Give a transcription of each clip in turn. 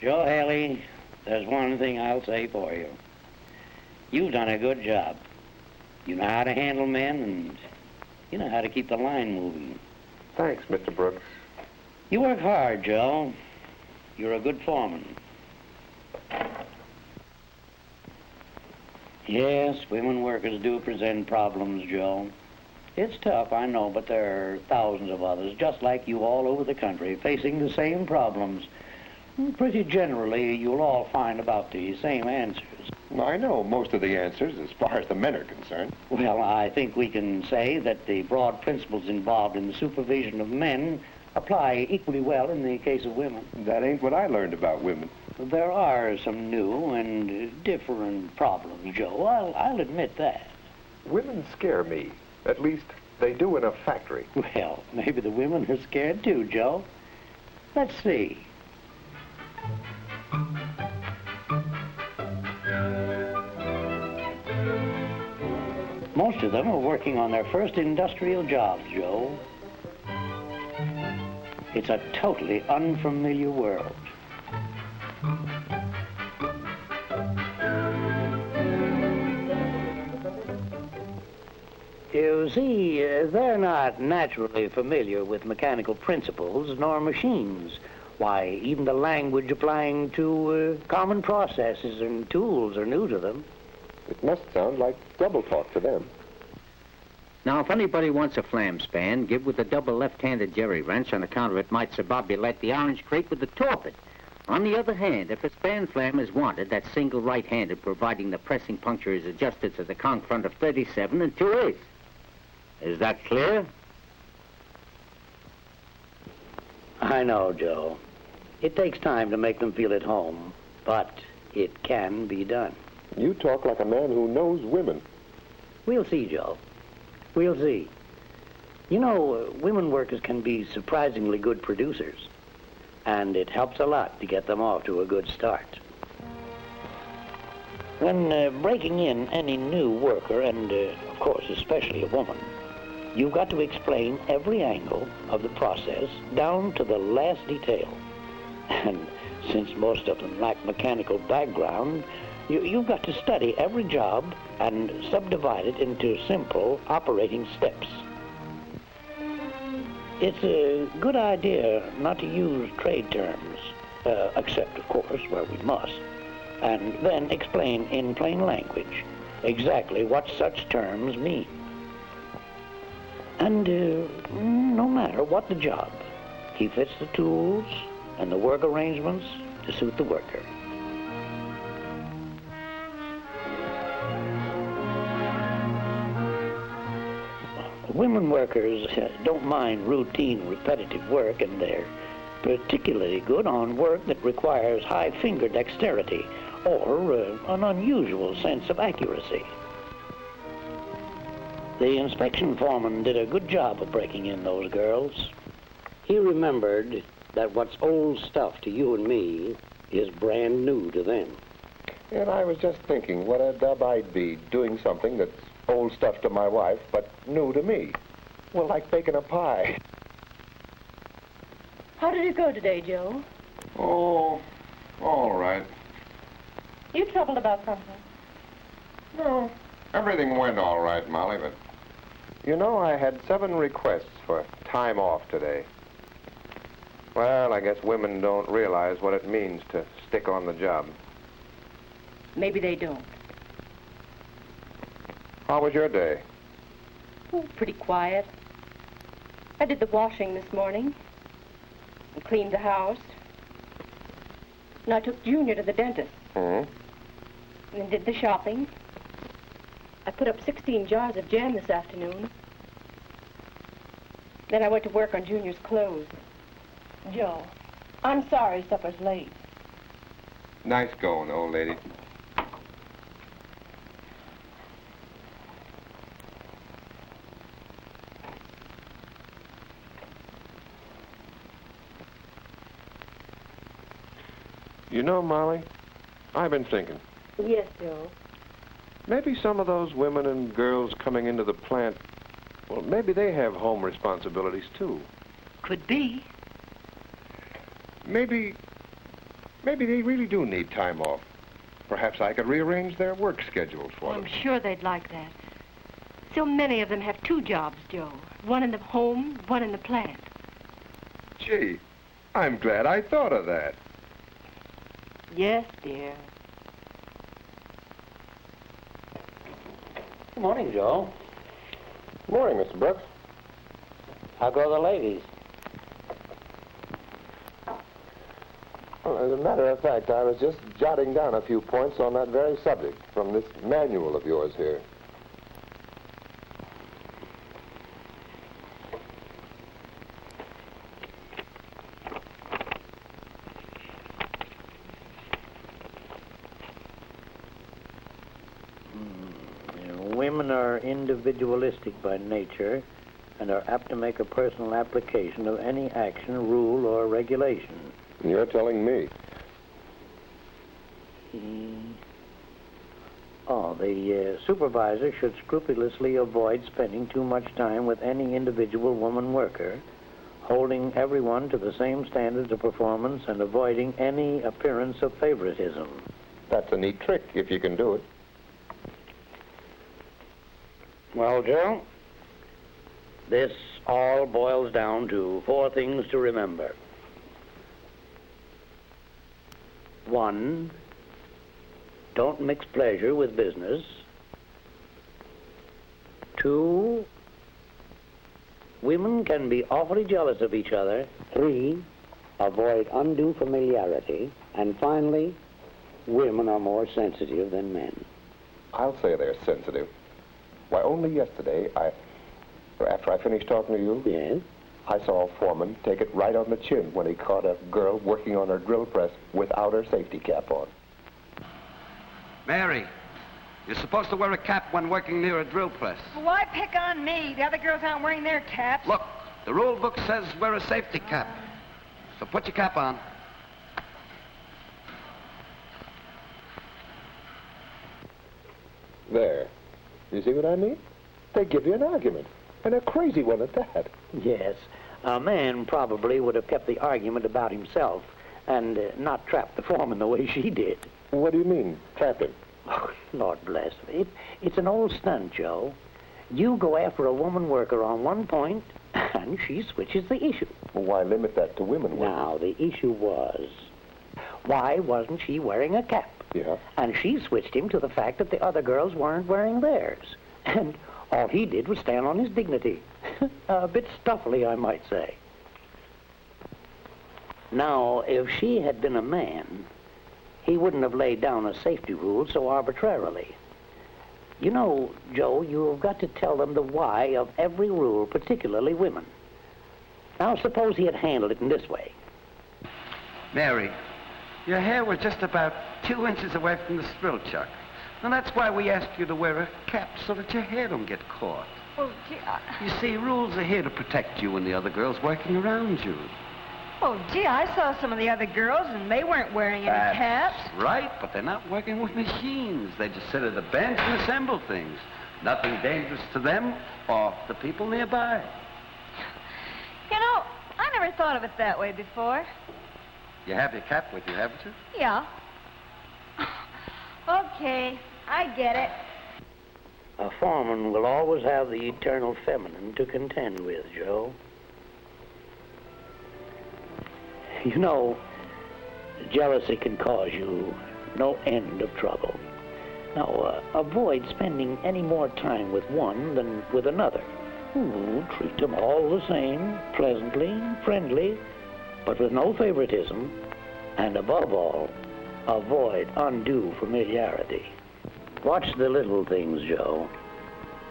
Joe Haley, there's one thing I'll say for you. You've done a good job. You know how to handle men, and you know how to keep the line moving. Thanks, Mr. Brooks. You work hard, Joe. You're a good foreman. Yes, women workers do present problems, Joe. It's tough, I know, but there are thousands of others, just like you all over the country, facing the same problems. Pretty generally, you'll all find about the same answers. I know most of the answers as far as the men are concerned. Well, I think we can say that the broad principles involved in the supervision of men apply equally well in the case of women. That ain't what I learned about women. There are some new and different problems, Joe. I'll admit that. Women scare me. At least, they do in a factory. Well, maybe the women are scared too, Joe. Let's see. Most of them are working on their first industrial jobs, Joe. It's a totally unfamiliar world. You see, they're not naturally familiar with mechanical principles nor machines. Why, even the language applying to common processes and tools are new to them. It must sound like double talk to them. Now, if anybody wants a flam span, give with a double left-handed jerry wrench on account of it might subbobulate the orange crepe with the torpid. On the other hand, if a span flam is wanted, that's single right-handed, providing the pressing puncture is adjusted to the conch front of 37 and 2/8. Is that clear? I know, Joe. It takes time to make them feel at home, but it can be done. You talk like a man who knows women. We'll see, Joe. We'll see. You know, women workers can be surprisingly good producers, and it helps a lot to get them off to a good start. When breaking in any new worker, and of course especially a woman, you've got to explain every angle of the process down to the last detail. And since most of them lack mechanical background, you've got to study every job and subdivide it into simple operating steps. It's a good idea not to use trade terms, except, of course, where we must, and then explain in plain language exactly what such terms mean. And no matter what the job, he fits the tools and the work arrangements to suit the worker. Women workers don't mind routine, repetitive work, and they're particularly good on work that requires high finger dexterity or an unusual sense of accuracy. The inspection foreman did a good job of breaking in those girls. He remembered that what's old stuff to you and me is brand new to them. And I was just thinking what a dub I'd be doing something that's old stuff to my wife, but new to me. Well, like baking a pie. How did it go today, Joe? Oh, all right. You troubled about something? No, everything went all right, Molly, but... You know, I had 7 requests for time off today. Well, I guess women don't realize what it means to stick on the job. Maybe they don't. How was your day? Oh, pretty quiet. I did the washing this morning and cleaned the house. And I took Junior to the dentist. Hmm? And then did the shopping. I put up 16 jars of jam this afternoon. Then I went to work on Junior's clothes. Joe, I'm sorry supper's late. Nice going, old lady. You know, Molly, I've been thinking. Yes, Joe. Maybe some of those women and girls coming into the plant, well, maybe they have home responsibilities, too. Could be. Maybe Maybe they really do need time off. Perhaps I could rearrange their work schedules for them. I'm sure they'd like that. So many of them have two jobs, Joe. One in the home, one in the plant. Gee, I'm glad I thought of that. Yes, dear. Good morning, Joe. Morning, Mr. Brooks. How go the ladies? Well, as a matter of fact, I was just jotting down a few points on that very subject from this manual of yours here. Women are individualistic by nature and are apt to make a personal application of any action, rule, or regulation. You're telling me. The supervisor should scrupulously avoid spending too much time with any individual woman worker, holding everyone to the same standards of performance and avoiding any appearance of favoritism. That's a neat trick, if you can do it. Well, Joe, this all boils down to 4 things to remember. 1, don't mix pleasure with business. 2, women can be awfully jealous of each other. 3, avoid undue familiarity. And finally, women are more sensitive than men. I'll say they're sensitive. Why, only yesterday, after I finished talking to you, Yes? I saw a foreman take it right on the chin when he caught a girl working on her drill press without her safety cap on. Mary, you're supposed to wear a cap when working near a drill press. Well, why pick on me? The other girls aren't wearing their caps. Look, the rule book says wear a safety cap. So put your cap on. There. You see what I mean? They give you an argument, and a crazy one at that. Yes. A man probably would have kept the argument about himself and not trapped the foreman the way she did. What do you mean, trap him? Oh, Lord bless me. It's an old stunt, Joe. You go after a woman worker on one point, and she switches the issue. Well, why limit that to women? Now, the issue was, why wasn't she wearing a cap? Yeah. And she switched him to the fact that the other girls weren't wearing theirs. And all he did was stand on his dignity. A bit stuffily, I might say. Now, if she had been a man, he wouldn't have laid down a safety rule so arbitrarily. You know, Joe, you've got to tell them the why of every rule, particularly women. Now, suppose he had handled it in this way. Mary, your hair was just about 2 inches away from the thrill chuck. And that's why we asked you to wear a cap so that your hair don't get caught. Oh, gee, You see, rules are here to protect you and the other girls working around you. I saw some of the other girls, and they weren't wearing any caps. Right, but they're not working with machines. They just sit at a bench and assemble things. Nothing dangerous to them or the people nearby. You know, I never thought of it that way before. You have your cap with you, haven't you? Yeah. Okay, I get it. A foreman will always have the eternal feminine to contend with, Joe. You know, jealousy can cause you no end of trouble. Now, avoid spending any more time with one than with another. Ooh, treat them all the same, pleasantly, friendly, but with no favoritism. And above all, avoid undue familiarity. Watch the little things, Joe.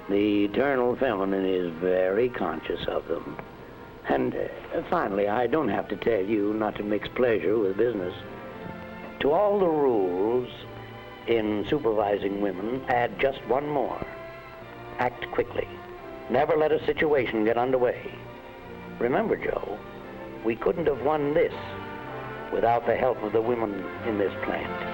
The eternal feminine is very conscious of them. And finally, I don't have to tell you not to mix pleasure with business. To all the rules in supervising women, add just one more. Act quickly. Never let a situation get underway. Remember, Joe, we couldn't have won this without the help of the women in this plant.